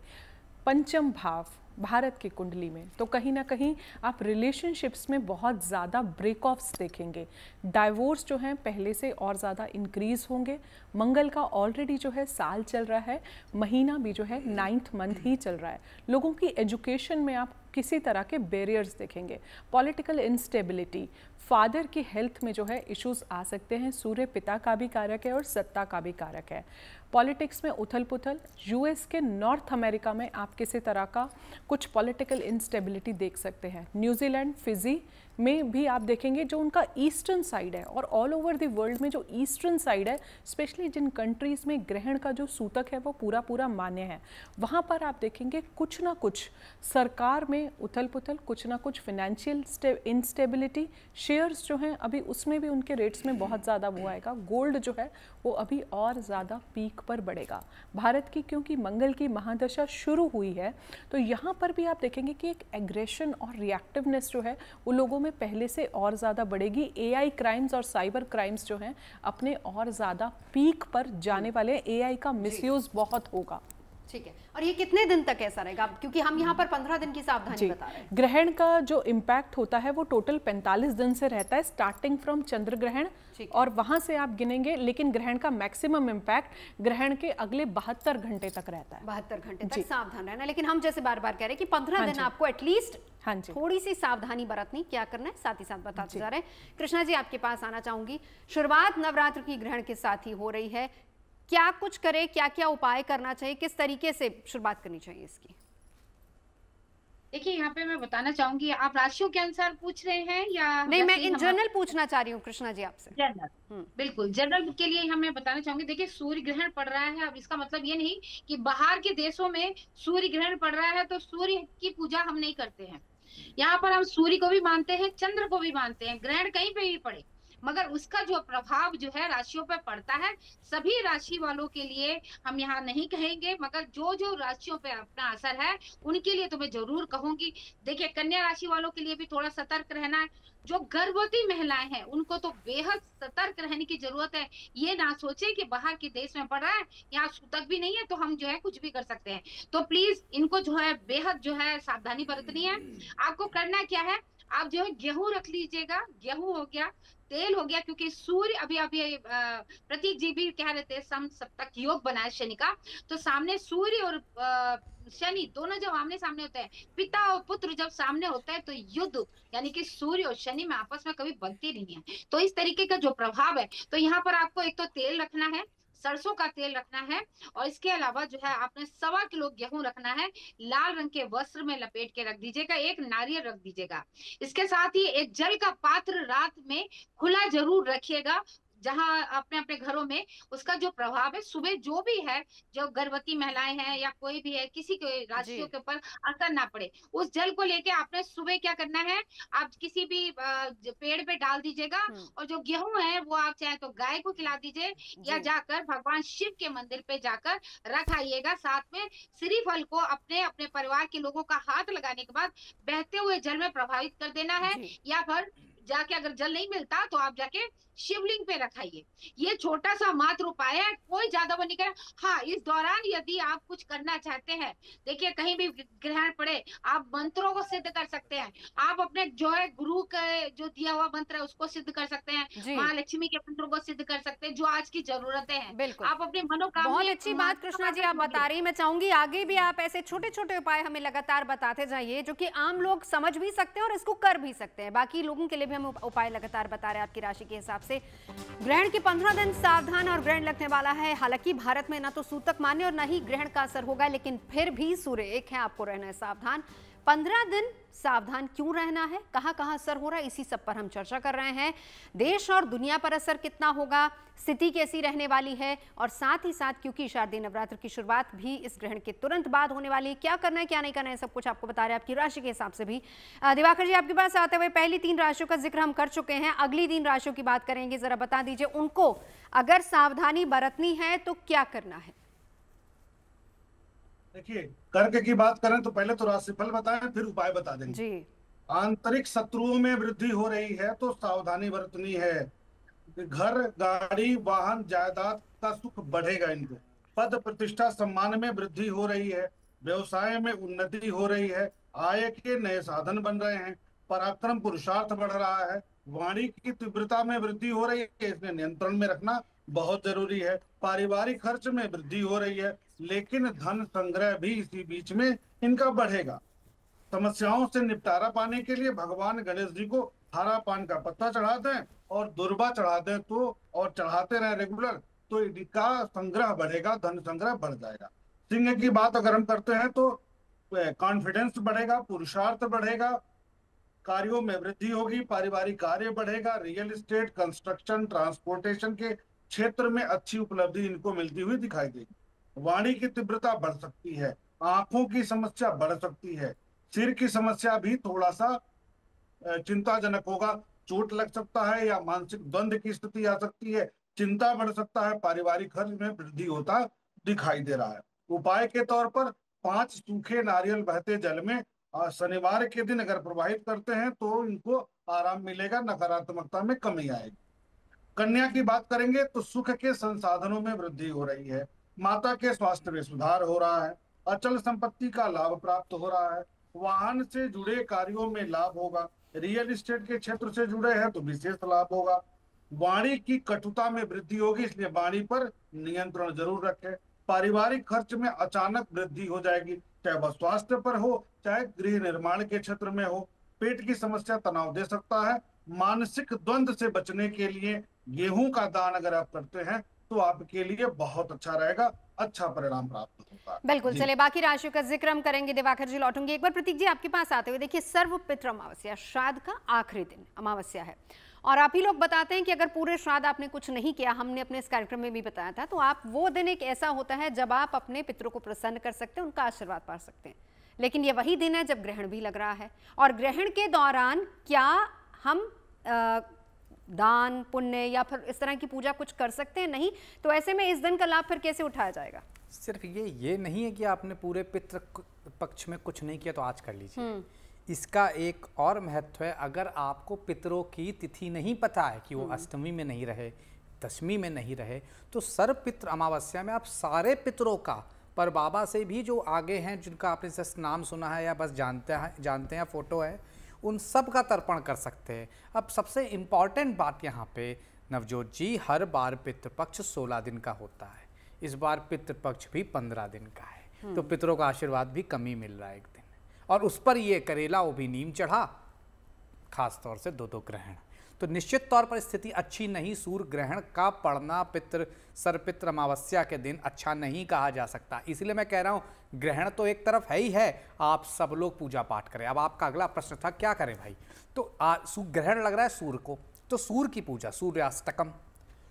पंचम भाव भारत की कुंडली में, तो कहीं ना कहीं आप रिलेशनशिप्स में बहुत ज़्यादा ब्रेक ऑफ्स देखेंगे। डाइवोर्स जो हैं पहले से और ज़्यादा इंक्रीज़ होंगे। मंगल का ऑलरेडी जो है साल चल रहा है, महीना भी जो है 9th मंथ ही चल रहा है। लोगों की एजुकेशन में आप किसी तरह के बैरियर्स देखेंगे। पॉलिटिकल इंस्टेबिलिटी, फादर की हेल्थ में जो है इश्यूज आ सकते हैं। सूर्य पिता का भी कारक है और सत्ता का भी कारक है। पॉलिटिक्स में उथल पुथल, यूएस के नॉर्थ अमेरिका में आप किसी तरह का कुछ पॉलिटिकल इंस्टेबिलिटी देख सकते हैं। न्यूजीलैंड, फिजी में भी आप देखेंगे जो उनका ईस्टर्न साइड है, और ऑल ओवर द वर्ल्ड में जो ईस्टर्न साइड है, स्पेशली जिन कंट्रीज़ में ग्रहण का जो सूतक है वो पूरा पूरा मान्य है, वहाँ पर आप देखेंगे कुछ ना कुछ सरकार में उथल पुथल, कुछ ना कुछ फाइनेंशियल इंस्टेबिलिटी। शेयर्स जो हैं अभी उसमें भी उनके रेट्स में बहुत ज़्यादा वो आएगा। गोल्ड जो है वो अभी और ज़्यादा पीक पर बढ़ेगा। भारत की क्योंकि मंगल की महादशा शुरू हुई है, तो यहाँ पर भी आप देखेंगे कि एक एग्रेशन और रिएक्टिवनेस जो है वो लोगों में पहले से और ज़्यादा बढ़ेगी। एआई क्राइम्स और साइबर क्राइम्स जो हैं अपने और ज़्यादा पीक पर जाने वाले। एआई का मिसयूज़ बहुत होगा। ठीक है, और ये कितने दिन तक ऐसा रहेगा, क्योंकि हम यहाँ पर 15 दिन की सावधानी बता रहे हैं। ग्रहण का जो इम्पैक्ट होता है वो टोटल 45 दिन से रहता है, स्टार्टिंग फ्रॉम चंद्र ग्रहण, और वहां से आप गिनेंगे। लेकिन ग्रहण का मैक्सिमम इम्पैक्ट ग्रहण के अगले 72 घंटे तक रहता है। 72 घंटे तक सावधान रहना। लेकिन हम जैसे बार बार कह रहे हैं कि 15 दिन आपको एटलीस्ट थोड़ी सी सावधानी बरतनी, क्या करना है साथ ही साथ बताते जा रहे हैं। कृष्णा जी, आपके पास आना चाहूंगी। शुरुआत नवरात्र की ग्रहण के साथ ही हो रही है, क्या कुछ करे, क्या क्या उपाय करना चाहिए, किस तरीके से शुरुआत करनी चाहिए इसकी? देखिए, यहाँ पे मैं बताना चाहूंगी, आप राशियों के अनुसार पूछ रहे हैं या नहीं, मैं इन जनरल पूछना चाह रही हूँ कृष्णा जी आपसे। जनरल, बिल्कुल जनरल के लिए हमें बताना चाहूंगी। देखिए, सूर्य ग्रहण पड़ रहा है, अब इसका मतलब ये नहीं कि बाहर के देशों में सूर्य ग्रहण पड़ रहा है तो सूर्य की पूजा हम नहीं करते हैं। यहाँ पर हम सूर्य को भी मानते हैं, चंद्र को भी मानते हैं। ग्रहण कहीं पे भी पड़े, मगर उसका जो प्रभाव जो है राशियों पर पड़ता है, सभी राशि वालों के लिए हम यहाँ नहीं कहेंगे, मगर जो जो राशियों पे अपना असर है उनके लिए तो मैं जरूर कहूंगी। देखिए, कन्या राशि वालों के लिए भी थोड़ा सतर्क रहना है। जो गर्भवती महिलाएं हैं उनको तो बेहद सतर्क रहने की जरूरत है। ये ना सोचे कि बाहर के देश में पड़ रहा है, यहाँ सूतक भी नहीं है तो हम जो है कुछ भी कर सकते हैं। तो प्लीज इनको जो है बेहद जो है सावधानी बरतनी है। आपको करना क्या है, आप जो है गेहूं रख लीजिएगा। गेहूं हो गया, तेल हो गया, क्योंकि सूर्य अभी प्रतीक जी भी कह रहे थे सम सप्तक योग बनाए शनि का, तो सामने सूर्य और शनि दोनों जब आमने सामने होते हैं, पिता और पुत्र जब सामने होता है तो युद्ध यानी कि सूर्य और शनि में आपस में कभी बनती नहीं है। तो इस तरीके का जो प्रभाव है, तो यहाँ पर आपको एक तो तेल रखना है, सरसों का तेल रखना है, और इसके अलावा जो है आपने 1.25 किलो गेहूं रखना है। लाल रंग के वस्त्र में लपेट के रख दीजिएगा, एक नारियल रख दीजिएगा। इसके साथ ही एक जल का पात्र रात में खुला जरूर रखिएगा, जहां अपने अपने घरों में उसका जो प्रभाव है सुबह जो भी है, जो गर्भवती महिलाएं हैं या कोई भी है, किसी के राशियों के ऊपर असर ना पड़े, उस जल को लेके आपने सुबह क्या करना है, आप किसी भी पेड़ पे डाल दीजिएगा, और जो गेहूं है वो आप चाहे तो गाय को खिला दीजिए या जाकर भगवान शिव के मंदिर पे जाकर रख आइएगा। साथ में श्रीफल को अपने अपने परिवार के लोगों का हाथ लगाने के बाद बहते हुए जल में प्रभावित कर देना है, या फिर जाके अगर जल नहीं मिलता तो आप जाके शिवलिंग पे रखाइए। ये छोटा सा मात्र उपाय है, कोई ज्यादा वो नहीं करे। हाँ, इस दौरान यदि आप कुछ करना चाहते हैं, देखिए कहीं भी ग्रहण पड़े, आप मंत्रों को सिद्ध कर सकते हैं। आप अपने जो है गुरु के जो दिया हुआ मंत्र है उसको सिद्ध कर सकते हैं, महालक्ष्मी के मंत्रों को सिद्ध कर सकते हैं, जो आज की जरूरतें हैं। आप अपने मनोकामना। बहुत अच्छी बात कृष्णा जी आप बता रही। मैं चाहूंगी आगे भी आप ऐसे छोटे छोटे उपाय हमें लगातार बताते जाइए, जो कि आम लोग समझ भी सकते हैं और इसको कर भी सकते हैं। बाकी लोगों के लिए भी हम उपाय लगातार बता रहे हैं आपकी राशि के हिसाब से। ग्रहण के 15 दिन सावधान और ग्रहण लगने वाला है। हालांकि भारत में ना तो सूतक मान्य और ना ही ग्रहण का असर होगा, लेकिन फिर भी सूर्य एक है, आपको रहना है सावधान। 15 दिन सावधान क्यों रहना है, कहां कहां असर हो रहा है, इसी सब पर हम चर्चा कर रहे हैं। देश और दुनिया पर असर कितना होगा, स्थिति कैसी रहने वाली है, और साथ ही साथ क्योंकि शारदीय नवरात्र की शुरुआत भी इस ग्रहण के तुरंत बाद होने वाली है, क्या करना है क्या नहीं करना है, सब कुछ आपको बता रहे हैं आपकी राशि के हिसाब से भी। दिवाकर जी, आपके पास आते हुए पहली 3 राशियों का जिक्र हम कर चुके हैं, अगली 3 राशियों की बात करेंगे। जरा बता दीजिए उनको अगर सावधानी बरतनी है तो क्या करना है। देखिए, कर्क की बात करें तो पहले तो राशिफल बताएं, फिर उपाय बता देंगे जी। आंतरिक शत्रुओं में वृद्धि हो रही है तो सावधानी बरतनी है। घर, गाड़ी, वाहन, जायदाद का सुख बढ़ेगा इनको। पद, प्रतिष्ठा, सम्मान में वृद्धि हो रही है। व्यवसाय में उन्नति हो रही है, आय के नए साधन बन रहे हैं, पराक्रम पुरुषार्थ बढ़ रहा है, वाणी की तीव्रता में वृद्धि हो रही है, इसमें नियंत्रण में रखना बहुत जरूरी है। पारिवारिक खर्च में वृद्धि हो रही है, लेकिन धन संग्रह भी इसी बीच में इनका बढ़ेगा। समस्याओं से निपटारा पाने के लिए भगवान गणेश जी को हरा पान का पत्ता चढ़ा दें और दुर्वा चढ़ा दें तो, और चढ़ाते रहे रेगुलर, तो इनका संग्रह बढ़ेगा, धन संग्रह बढ़ जाएगा। सिंह की बात अगर हम करते हैं तो कॉन्फिडेंस बढ़ेगा, पुरुषार्थ बढ़ेगा, कार्यों में वृद्धि होगी, पारिवारिक कार्य बढ़ेगा, रियल एस्टेट, कंस्ट्रक्शन, ट्रांसपोर्टेशन के क्षेत्र में अच्छी उपलब्धि इनको मिलती हुई दिखाई देगी। वाणी की तीव्रता बढ़ सकती है, आंखों की समस्या बढ़ सकती है, सिर की समस्या भी थोड़ा सा चिंताजनक होगा, चोट लग सकता है या मानसिक द्वंद्व की स्थिति आ सकती है, चिंता बढ़ सकता है, पारिवारिक खर्च में वृद्धि होता दिखाई दे रहा है। उपाय के तौर पर 5 सूखे नारियल बहते जल में शनिवार के दिन अगर प्रवाहित करते हैं तो इनको आराम मिलेगा, नकारात्मकता में कमी आएगी। कन्या की बात करेंगे तो सुख के संसाधनों में वृद्धि हो रही है, माता के स्वास्थ्य में सुधार हो रहा है, अचल संपत्ति का लाभ प्राप्त हो रहा है, वाहन से जुड़े कार्यों में लाभ होगा, रियल एस्टेट के क्षेत्र से जुड़े हैं तो विशेष लाभ होगा। वाणी की कटुता में वृद्धि होगी, इसलिए वाणी पर नियंत्रण जरूर रखें। पारिवारिक खर्च में अचानक वृद्धि हो जाएगी, चाहे वह स्वास्थ्य पर हो चाहे गृह निर्माण के क्षेत्र में हो। पेट की समस्या तनाव दे सकता है। मानसिक द्वंद्व से बचने के लिए गेहूं का दान अगर आप करते हैं तो आपके लिए बहुत अच्छा रहेगा, अच्छा परिणाम प्राप्त होगा। बिल्कुल, चलिए बाकी राशियों का जिक्र हम करेंगे। दिवाकर जी लौटूंगी, एक बार प्रतीक जी आपके पास आते हुए। देखिए, सर्वपितृ अमावस्या श्राद्ध का आखिरी दिन अमावस्या है, और आप ही लोग बताते हैं कि अगर पूरे श्राद्ध आपने कुछ नहीं किया, हमने अपने इस कार्यक्रम में भी बताया था, तो आप वो दिन एक ऐसा होता है जब आप अपने पितरों को प्रसन्न कर सकते हैं, उनका आशीर्वाद पा सकते हैं। लेकिन ये वही दिन है जब ग्रहण भी लग रहा है, और ग्रहण के दौरान क्या हम दान पुण्य या फिर इस तरह की पूजा कुछ कर सकते हैं? नहीं। तो ऐसे में इस दिन का लाभ फिर कैसे उठाया जाएगा? सिर्फ ये नहीं है कि आपने पूरे पितृ पक्ष में कुछ नहीं किया तो आज कर लीजिए। इसका एक और महत्व है, अगर आपको पितरों की तिथि नहीं पता है कि वो अष्टमी में नहीं रहे, दशमी में नहीं रहे, तो सर्वपितृ अमावस्या में आप सारे पितरों का, पर बाबा से भी जो आगे हैं जिनका आपने जस्ट नाम सुना है या बस जानते हैं फोटो है, उन सब का तर्पण कर सकते हैं। अब सबसे इम्पॉर्टेंट बात यहाँ पे नवजोत जी, हर बार पितृपक्ष 16 दिन का होता है, इस बार पितृपक्ष भी 15 दिन का है, तो पितरों का आशीर्वाद भी कम ही मिल रहा है एक दिन, और उस पर ये करेला वो भी नीम चढ़ा, खास तौर से 2-2 ग्रहण, तो निश्चित तौर पर स्थिति अच्छी नहीं। सूर्य ग्रहण का पड़ना सर्वपितृ अमावस्या के दिन अच्छा नहीं कहा जा सकता, इसलिए मैं कह रहा हूँ ग्रहण तो एक तरफ है ही है, आप सब लोग पूजा पाठ करें। अब आपका अगला प्रश्न था क्या करें भाई, तो ग्रहण लग रहा है सूर्य को, तो सूर्य की पूजा, सूर्याष्टकम,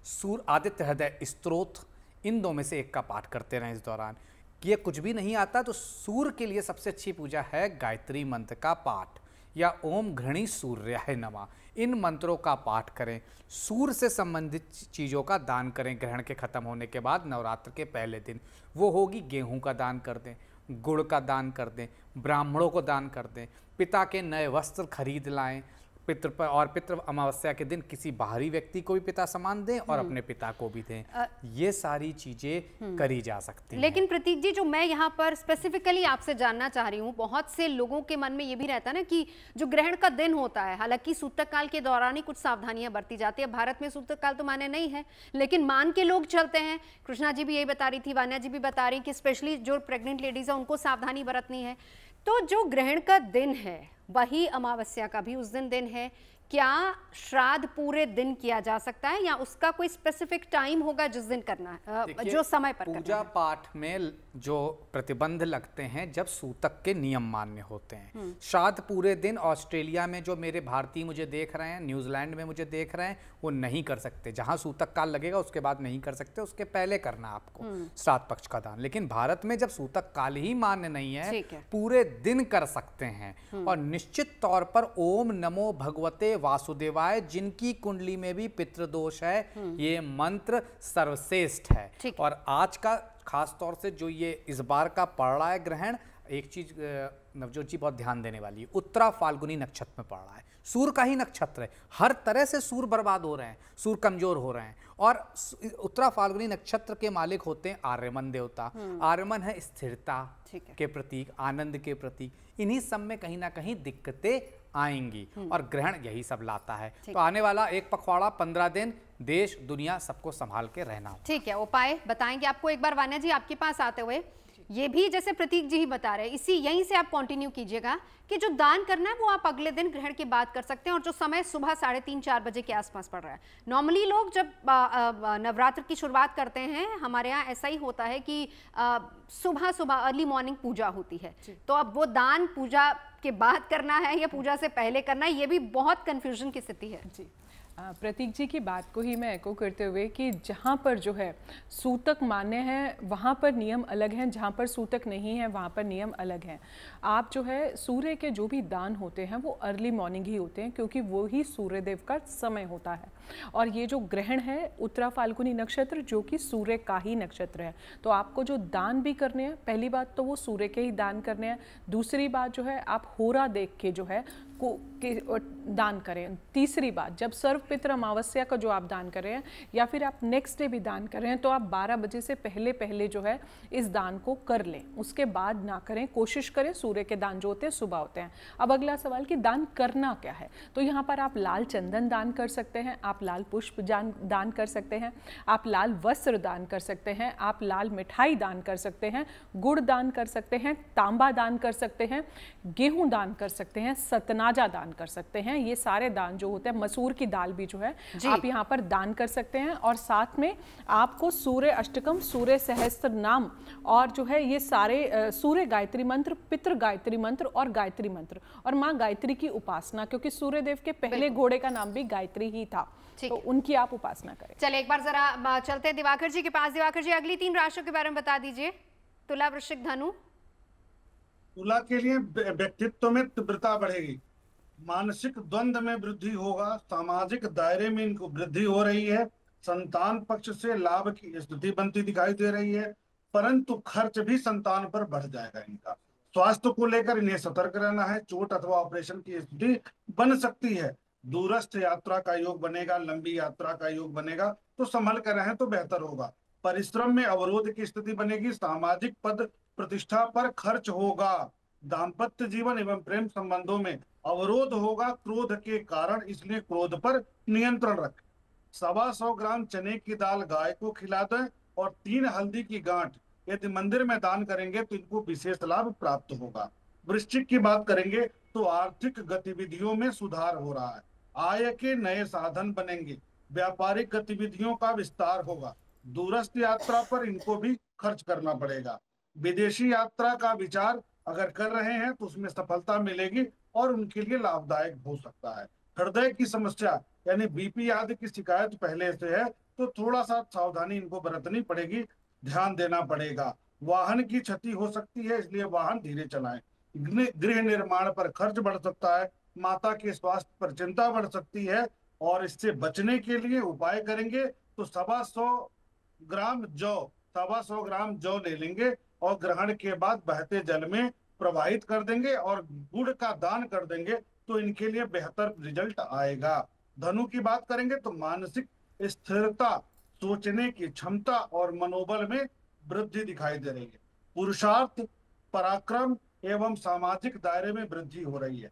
सूर्य आदित्य हृदय स्तोत्र, इन 2 में से एक का पाठ करते रहें इस दौरान। ये कुछ भी नहीं आता तो सूर्य के लिए सबसे अच्छी पूजा है गायत्री मंत्र का पाठ या ओम घृणी सूर्याय नमः, इन मंत्रों का पाठ करें। सूर्य से संबंधित चीज़ों का दान करें ग्रहण के खत्म होने के बाद, नवरात्र के पहले दिन वो होगी, गेहूं का दान कर दें, गुड़ का दान कर दें, ब्राह्मणों को दान कर दें, पिता के नए वस्त्र खरीद लाएं, पितृ अमावस्या के दिन किसी बाहरी व्यक्ति को भी पिता सम्मान दें और अपने पिता को भी दें, ये सारी चीजें करी जा सकती हैं। लेकिन प्रतीक जी, जो मैं यहाँ पर स्पेसिफिकली आपसे जानना चाह रही हूँ, बहुत से लोगों के मन में ये भी रहता है ना कि जो ग्रहण का दिन होता है, हालांकि सूतक काल के दौरान ही कुछ सावधानियां बरती जाती है, भारत में सूतक काल तो माने नहीं है, लेकिन मान के लोग चलते हैं। कृष्णा जी भी यही बता रही थी, वान्या जी भी बता रही कि स्पेशली जो प्रेग्नेंट लेडीज है उनको सावधानी बरतनी है। तो जो ग्रहण का दिन है वही अमावस्या का भी उस दिन है, क्या श्राद्ध पूरे दिन किया जा सकता है या उसका कोई स्पेसिफिक टाइम होगा जिस दिन करना है, जो समय पर पूजा पाठ में जो प्रतिबंध लगते हैं जब सूतक के नियम मान्य होते हैं। श्राद्ध पूरे दिन ऑस्ट्रेलिया में जो मेरे भारतीय मुझे देख रहे हैं, न्यूजीलैंड में मुझे देख रहे हैं, वो नहीं कर सकते। जहां सूतक काल लगेगा उसके बाद नहीं कर सकते, उसके पहले करना आपको श्राद्ध पक्ष का दान। लेकिन भारत में जब सूतक काल ही मान्य नहीं है, पूरे दिन कर सकते हैं। और निश्चित तौर पर ओम नमो भगवते वासुदेवाय, जिनकी कुंडली में भी पितृदोष है, ये मंत्र सर्वश्रेष्ठ है। और आज का खास तौर से जो ये इस बार का पड़ रहा है ग्रहण, एक चीज नवजोत जी बहुत ध्यान देने वाली है, उत्तरा फाल्गुनी नक्षत्र में पड़ रहा है, सूर्य का ही नक्षत्र है, हर तरह से सूर्य बर्बाद हो रहे हैं, सूर्य कमजोर हो रहे हैं, और उत्तरा फाल्गुनी नक्षत्र के मालिक होते हैं आर्यमन देवता। आर्यमन है स्थिरता के प्रतीक, आनंद के प्रतीक। इन्हीं सब में कहीं ना कहीं दिक्कतें आएंगी और ग्रहण यही सब लाता है। तो आने वाला एक पखवाड़ा 15 दिन देश दुनिया सबको संभाल के रहना हो। ठीक है, उपाय बताएंगे आपको। एक बार वान्या जी आपके पास आते हुए, ये भी जैसे प्रतीक जी ही बता रहे हैं, इसी यहीं से आप कंटिन्यू कीजिएगा कि जो दान करना है वो आप अगले दिन ग्रहण के बाद कर सकते हैं, और जो समय सुबह 3:30-4 बजे के आसपास पड़ रहा है। नॉर्मली लोग जब नवरात्र की शुरुआत करते हैं, हमारे यहाँ ऐसा ही होता है कि सुबह सुबह अर्ली मॉर्निंग पूजा होती है, तो अब वो दान पूजा के बाद करना है या पूजा से पहले करना है, ये भी बहुत कंफ्यूजन की स्थिति है। जी, प्रतीक जी की बात को ही मैं एको करते हुए कि जहाँ पर जो है सूतक मान्य है वहाँ पर नियम अलग हैं, जहाँ पर सूतक नहीं है वहाँ पर नियम अलग हैं। आप जो है सूर्य के जो भी दान होते हैं वो अर्ली मॉर्निंग ही होते हैं, क्योंकि वो ही सूर्यदेव का समय होता है। और ये जो ग्रहण है उत्तरा फाल्गुनी नक्षत्र जो कि सूर्य का ही नक्षत्र है, तो आपको जो दान भी करने हैं, पहली बात तो वो सूर्य के ही दान करने हैं। दूसरी बात जो है आप होरा देख के जो है दान करें। तीसरी बात, जब सर्वपित्र अमावस्या का जो आप दान कर रहे हैं या फिर आप नेक्स्ट डे भी दान कर रहे हैं, तो आप 12 बजे से पहले पहले जो है इस दान को कर लें, उसके बाद ना करें। कोशिश करें, सूर्य के दान जो होते हैं सुबह होते हैं। अब अगला सवाल कि दान करना क्या है, तो यहाँ पर आप लाल चंदन दान कर सकते हैं, आप लाल पुष्प दान कर सकते हैं, आप लाल वस्त्र दान कर सकते हैं, आप लाल मिठाई दान कर सकते हैं, गुड़ दान कर सकते हैं, तांबा दान कर सकते हैं, गेहूं दान कर सकते हैं, सतना दान कर सकते हैं। ये सारे दान जो होते हैं, मसूर की दाल भी जो है आप यहाँ पर दान कर सकते हैं। और साथ में आपको सूर्य अष्टकम, सूर्य सहस्त्र नाम और जो है ये सारे सूर्य गायत्री मंत्र, पितृ गायत्री मंत्र और गायत्री मंत्र और माँ गायत्री की उपासना, क्योंकि सूर्यदेव के पहले घोड़े का नाम भी गायत्री ही था, तो उनकी आप उपासना करें। चलिए एक बार जरा चलते हैं दिवाकर जी के पास। दिवाकर जी, अगली 3 राशियों के बारे में बता दीजिए। तुला, वृश्चिक, धनु। तुला के लिए व्यक्तित्व में तीव्रता बढ़ेगी, मानसिक द्वंद में वृद्धि होगा, सामाजिक दायरे में इनको वृद्धि हो रही है, संतान पक्ष से लाभ की स्थिति बनती दिखाई दे रही है, परंतु खर्च भी संतान पर बढ़ जाएगा इनका। स्वास्थ्य को लेकर इन्हें सतर्क रहना है, चोट अथवा ऑपरेशन की स्थिति बन सकती है। दूरस्थ यात्रा का योग बनेगा, लंबी यात्रा का योग बनेगा, तो संभल कर रहें तो बेहतर होगा। परिश्रम में अवरोध की स्थिति बनेगी, सामाजिक पद प्रतिष्ठा पर खर्च होगा, दाम्पत्य जीवन एवं प्रेम संबंधों में अवरोध होगा क्रोध के कारण, इसलिए क्रोध पर नियंत्रण रखें। 125 ग्राम चने की दाल गाय को खिला दें और 3 हल्दी की गांठ यदि मंदिर में दान करेंगे तो इनको विशेष लाभ प्राप्त होगा। वृश्चिक की बात करेंगे तो आर्थिक गतिविधियों में सुधार हो रहा है, आय के नए साधन बनेंगे, व्यापारिक गतिविधियों का विस्तार होगा, दूरस्थ यात्रा पर इनको भी खर्च करना पड़ेगा। विदेशी यात्रा का विचार अगर कर रहे हैं तो उसमें सफलता मिलेगी और उनके लिए लाभदायक हो सकता है। हृदय की समस्या यानी बीपी आदि की शिकायत पहले से है तो थोड़ा सा सावधानी इनको बरतनी पड़ेगी, ध्यान देना पड़ेगा। वाहन की क्षति हो सकती है, इसलिए वाहन धीरे चलाएं। गृह निर्माण पर खर्च बढ़ सकता है, माता के स्वास्थ्य पर चिंता बढ़ सकती है और इससे बचने के लिए उपाय करेंगे तो 125 ग्राम जौ ले लेंगे और ग्रहण के बाद बहते जल में प्रवाहित कर देंगे और गुड़ का दान कर देंगे तो इनके लिए बेहतर रिजल्ट आएगा। धनु की बात करेंगे तो मानसिक स्थिरता, सोचने की क्षमता और मनोबल में वृद्धि दिखाई दे रही है। पुरुषार्थ, पराक्रम एवं सामाजिक दायरे में वृद्धि हो रही है।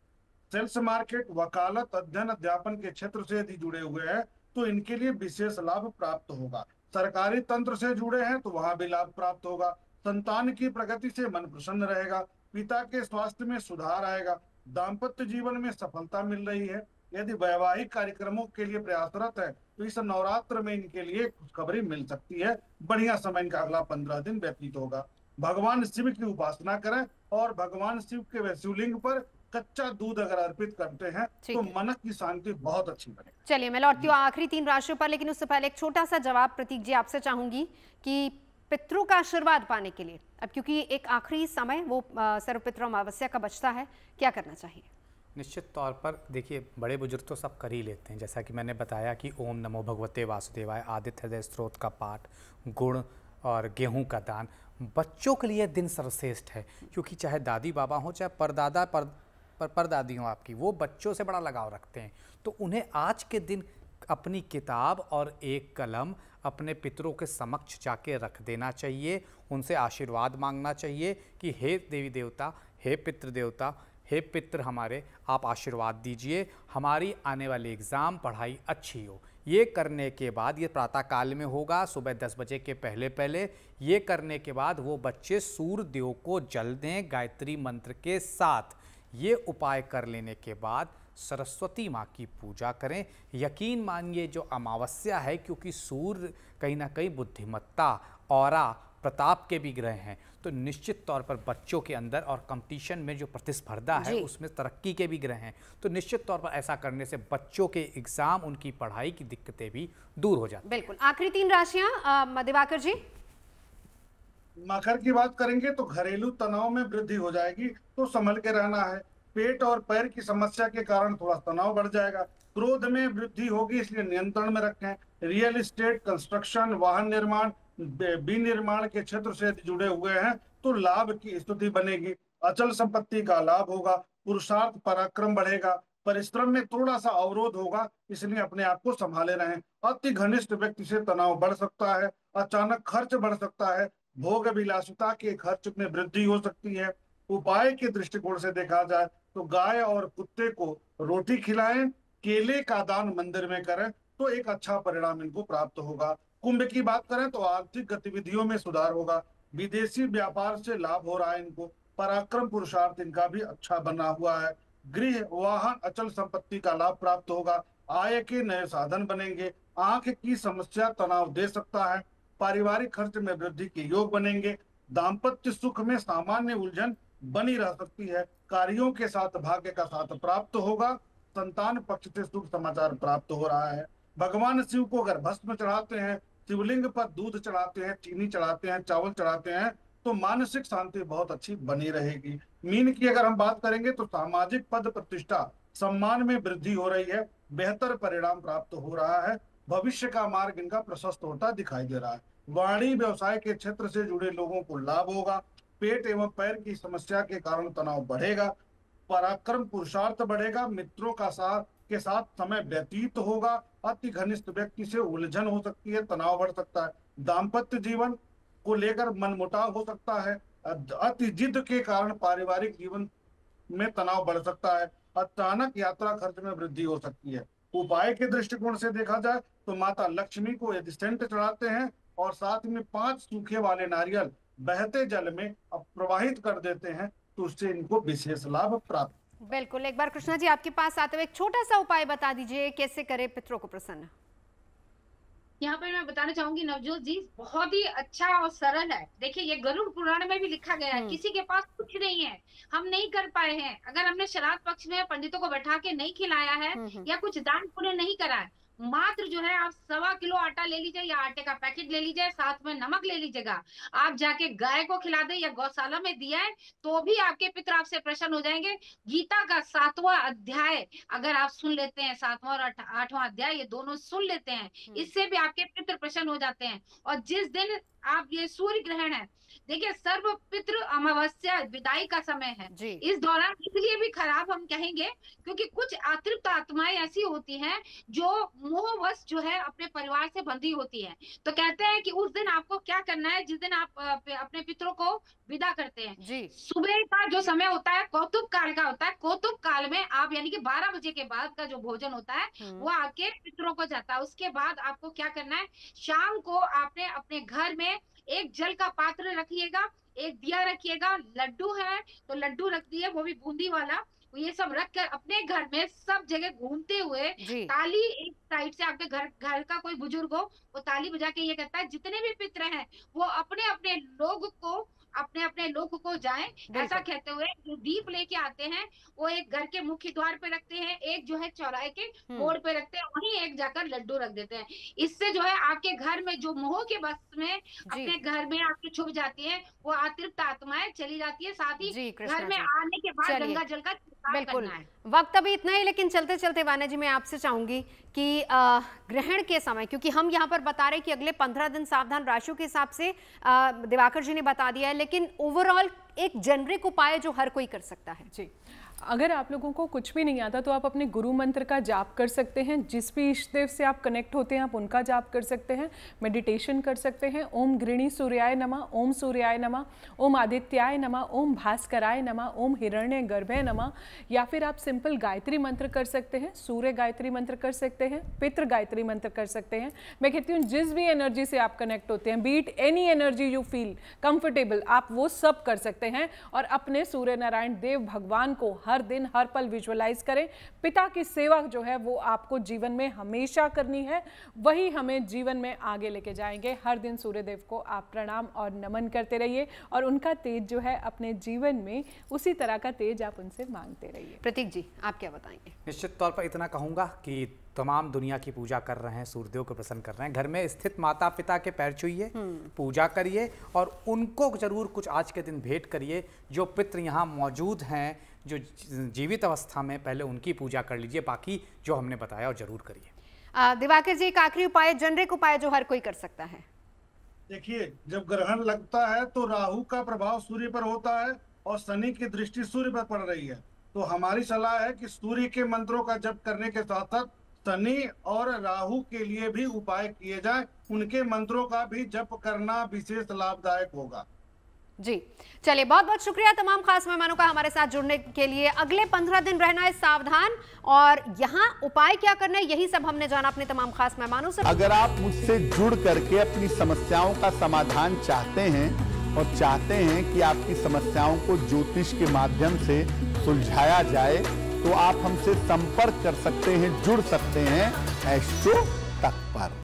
सेल्स मार्केट, वकालत, अध्ययन अध्यापन के क्षेत्र से यदि जुड़े हुए हैं तो इनके लिए विशेष लाभ प्राप्त होगा। सरकारी तंत्र से जुड़े हैं तो वहां भी लाभ प्राप्त होगा। संतान की प्रगति से मन प्रसन्न रहेगा, पिता के स्वास्थ्य में सुधार आएगा, दाम्पत्य जीवन में सफलता मिल रही है। यदि वैवाहिक कार्यक्रमों के लिए प्रयासरत है तो इस नवरात्र में इनके लिए खुशखबरी मिल सकती है। बढ़िया समय इनका अगला 15 दिन व्यतीत होगा। भगवान शिव की उपासना करें और भगवान शिव के शिवलिंग पर कच्चा दूध अगर अर्पित करते हैं तो मन की शांति बहुत अच्छी बनेगी। चलिए मैं लौटती हूँ आखिरी 3 राशियों पर, लेकिन उससे पहले एक छोटा सा जवाब प्रतीक जी आपसे चाहूंगी कि पितरों का आशीर्वाद पाने के लिए अब क्योंकि एक आखिरी समय वो सर्वपित्र अमावस्या का बचता है, क्या करना चाहिए? निश्चित तौर पर देखिए, बड़े बुजुर्ग तो सब कर ही लेते हैं, जैसा कि मैंने बताया कि ओम नमो भगवते वासुदेवाय, आदित्य हृदय स्त्रोत का पाठ, गुड़ और गेहूं का दान। बच्चों के लिए दिन सर्वश्रेष्ठ है, क्योंकि चाहे दादी बाबा हो चाहे परदादा परदादी हो आपकी, वो बच्चों से बड़ा लगाव रखते हैं, तो उन्हें आज के दिन अपनी किताब और एक कलम अपने पितरों के समक्ष जाके रख देना चाहिए, उनसे आशीर्वाद मांगना चाहिए कि हे देवी देवता, हे पितृ देवता, हे पितृ हमारे, आप आशीर्वाद दीजिए, हमारी आने वाली एग्ज़ाम पढ़ाई अच्छी हो। ये करने के बाद, ये प्रातःकाल में होगा, सुबह 10 बजे के पहले पहले। ये करने के बाद वो बच्चे सूर्य देव को जल दें गायत्री मंत्र के साथ। ये उपाय कर लेने के बाद सरस्वती माँ की पूजा करें। यकीन मानिए जो अमावस्या है, क्योंकि सूर्य कहीं ना कहीं बुद्धिमत्ता, औरा, प्रताप के भी ग्रह हैं, तो निश्चित तौर पर बच्चों के अंदर और कंपटीशन में जो प्रतिस्पर्धा है उसमें तरक्की के भी ग्रह हैं, तो निश्चित तौर पर ऐसा करने से बच्चों के एग्जाम, उनकी पढ़ाई की दिक्कतें भी दूर हो जाती हैं। बिल्कुल। आखिरी 3 राशियां दिवाकर जी। मकर की बात करेंगे तो घरेलू तनाव में वृद्धि हो जाएगी, तो संभल के रहना है। पेट और पैर की समस्या के कारण थोड़ा तनाव बढ़ जाएगा। क्रोध में वृद्धि होगी, इसलिए नियंत्रण में रखें। रियल एस्टेट, कंस्ट्रक्शन, वाहन निर्माण, विनिर्माण के क्षेत्र से जुड़े हुए हैं तो लाभ की स्थिति बनेगी। अचल संपत्ति का लाभ होगा। पुरुषार्थ पराक्रम बढ़ेगा। परिश्रम में थोड़ा सा अवरोध होगा, इसलिए अपने आप को संभाले रहें। अति घनिष्ठ व्यक्ति से तनाव बढ़ सकता है। अचानक खर्च बढ़ सकता है। भोग विलासिता के खर्च में वृद्धि हो सकती है। उपाय के दृष्टिकोण से देखा जाए तो गाय और कुत्ते को रोटी खिलाएं, केले का दान मंदिर में करें तो एक अच्छा परिणाम इनको प्राप्त होगा। कुंभ की बात करें तो आर्थिक गतिविधियों में सुधार होगा। विदेशी व्यापार से लाभ हो रहा है इनको। पराक्रम पुरुषार्थ इनका भी अच्छा बना हुआ है। गृह, वाहन, अचल संपत्ति का लाभ प्राप्त होगा। आय के नए साधन बनेंगे। आंख की समस्या तनाव दे सकता है। पारिवारिक खर्च में वृद्धि के योग बनेंगे। दाम्पत्य सुख में सामान्य उलझन बनी रह सकती है। कार्यों के साथ भाग्य का साथ प्राप्त होगा। संतान पक्ष से शुभ समाचार प्राप्त हो रहा है। भगवान शिव को अगर भस्म चढ़ाते हैं, शिवलिंग पर दूध चढ़ाते हैं, चीनी चढ़ाते हैं, चावल चढ़ाते हैं तो मानसिक शांति बहुत अच्छी बनी रहेगी। मीन की अगर हम बात करेंगे तो सामाजिक पद प्रतिष्ठा, सम्मान में वृद्धि हो रही है। बेहतर परिणाम प्राप्त हो रहा है। भविष्य का मार्ग इनका प्रशस्त होता दिखाई दे रहा है। वाणी व्यवसाय के क्षेत्र से जुड़े लोगों को लाभ होगा। पेट एवं पैर की समस्या के कारण तनाव बढ़ेगा। पराक्रम पुरुषार्थ बढ़ेगा। मित्रों का साथ के साथ समय व्यतीत होगा। अति घनिष्ठ व्यक्ति से उलझन हो सकती है, तनाव बढ़ सकता है। दाम्पत्य जीवन को लेकर मनमुटाव हो सकता है। अति जिद के कारण पारिवारिक जीवन में तनाव बढ़ सकता है। अचानक यात्रा खर्च में वृद्धि हो सकती है। उपाय के दृष्टिकोण से देखा जाए तो माता लक्ष्मी को यदि सेंट चढ़ाते हैं और साथ में 5 सूखे वाले नारियल बहते जल में प्रवाहित कर देते हैं तो उससे इनको विशेष लाभ प्राप्त। बिल्कुल। एक बार कृष्णा जी आपके पास आते हुए एक छोटा सा उपाय बता दीजिए, कैसे करें पितरों को प्रसन्न। यहाँ पर मैं बताना चाहूंगी नवजोत जी, बहुत ही अच्छा और सरल है। देखिए ये गरुड़ पुराण में भी लिखा गया है, किसी के पास कुछ नहीं है, हम नहीं कर पाए हैं, अगर हमने श्राद्ध पक्ष में पंडितों को बैठा के नहीं खिलाया है या कुछ दान पुण्य नहीं करा है, मात्र जो है आप 1.25 किलो आटा ले लीजिए या आटे का पैकेट ले लीजिए, साथ में नमक ले लीजिएगा। आप जाके गाय को खिला दे या गौशाला में दिया है तो भी आपके पितर आपसे प्रसन्न हो जाएंगे। गीता का 7वां अध्याय अगर आप सुन लेते हैं, 7वां और 8वां अध्याय ये दोनों सुन लेते हैं, इससे भी आपके पितर प्रसन्न हो जाते हैं। और जिस दिन आप ये सूर्य ग्रहण है, देखिए सर्व पितृ अमावस्या विदाई का समय है, इस दौरान इसलिए भी खराब हम कहेंगे क्योंकि कुछ अतृप्त आत्माएं ऐसी होती हैं जो मोहवश जो है अपने परिवार से बंधी होती है। तो कहते हैं कि उस दिन आपको क्या करना है, जिस दिन आप अपने पितरों को विदा करते हैं, सुबह का जो समय होता है कौतुक काल का होता है। कौतुक काल में आप यानी कि 12 बजे के बाद का जो भोजन होता है वो आपके पितरों को जाता है। उसके बाद आपको क्या करना है, शाम को आपने अपने घर में एक जल का पात्र रखिएगा, एक दिया रखिएगा, लड्डू है तो लड्डू रख दिए, वो भी बूंदी वाला, ये सब रख कर अपने घर में सब जगह घूमते हुए ताली एक साइड से, आपके घर का कोई बुजुर्ग हो वो ताली बजा के ये कहता है जितने भी पितर हैं वो अपने अपने लोग को जाएं, ऐसा कहते हुए जो दीप लेके आते हैं वो एक घर के मुख्य द्वार पे रखते हैं, एक जो है चौराहे के मोड़ पे रखते हैं, वहीं एक जाकर लड्डू रख देते हैं। इससे जो है आपके घर में जो मोह के बस में अपने घर में आपके छुप जाती है वो अतृप्त आत्माएं चली जाती है। साथ ही घर में आने के बाद गंगा जल का बिल्कुल वक्त अभी इतना ही, लेकिन चलते चलते वाना जी मैं आपसे चाहूंगी कि ग्रहण के समय, क्योंकि हम यहाँ पर बता रहे हैं कि अगले 15 दिन सावधान राशियों के हिसाब से दिवाकर जी ने बता दिया है, लेकिन ओवरऑल एक जेनरिक उपाय जो हर कोई कर सकता है। जी अगर आप लोगों को कुछ भी नहीं आता तो आप अपने गुरु मंत्र का जाप कर सकते हैं। जिस भी इष्ट देव से आप कनेक्ट होते हैं आप उनका जाप कर सकते हैं, मेडिटेशन कर सकते हैं। ओम गृणी सूर्याय नमः, ओम सूर्याय नमः, ओम आदित्याय नमः, ओम भास्कराय नमः, ओम हिरण्य गर्भे नमः। या फिर आप सिंपल गायत्री मंत्र कर सकते हैं, सूर्य गायत्री मंत्र कर सकते हैं, पितृ गायत्री मंत्र कर सकते हैं। मैं कहती हूँ जिस भी एनर्जी से आप कनेक्ट होते हैं, be it any energy you feel comfortable, आप वो सब कर सकते हैं। और अपने सूर्य नारायण देव भगवान को हर दिन हर पल विजुअलाइज करें। पिता की सेवा जो है वो आपको जीवन में हमेशा करनी है, वही हमें जीवन में आगे लेके जाएंगे। हर दिन सूर्य देव को आप प्रणाम और नमन करते रहिए और उनका तेज जो है अपने जीवन में उसी तरह का तेज आप उनसे मांगते रहिए। प्रतीक जी आप क्या बताएंगे? निश्चित तौर पर इतना कहूँगा कि तमाम दुनिया की पूजा कर रहे हैं, सूर्यदेव को प्रसन्न कर रहे हैं, घर में स्थित माता पिता के पैर छूइए, पूजा करिए और उनको जरूर कुछ आज के दिन भेंट करिए। जो पितृ यहाँ मौजूद हैं, जो जीवित अवस्था में, पहले उनकी पूजा कर लीजिए। बाकी जो हमने बताया और जरूर करिए। दिवाकर जी, एक आखिरी उपाय, जेनरिक उपाय जो हर कोई कर सकता है। देखिए, जब ग्रहण लगता है तो राहु का प्रभाव सूर्य पर होता है और शनि की दृष्टि सूर्य पर पड़ रही है। तो हमारी सलाह है कि सूर्य के मंत्रों का जप करने के साथ साथ शनि और राहु के लिए भी उपाय किए जाए। उनके मंत्रों का भी जप करना विशेष लाभदायक होगा। जी चलिए, बहुत बहुत शुक्रिया तमाम खास मेहमानों का हमारे साथ जुड़ने के लिए। अगले 15 दिन रहना है सावधान और यहाँ उपाय क्या करना है यही सब हमने जाना अपने तमाम खास मेहमानों से। अगर आप मुझसे जुड़ करके अपनी समस्याओं का समाधान चाहते हैं और चाहते हैं कि आपकी समस्याओं को ज्योतिष के माध्यम से सुलझाया जाए तो आप हमसे संपर्क कर सकते हैं, जुड़ सकते हैं एस्ट्रो तक पर।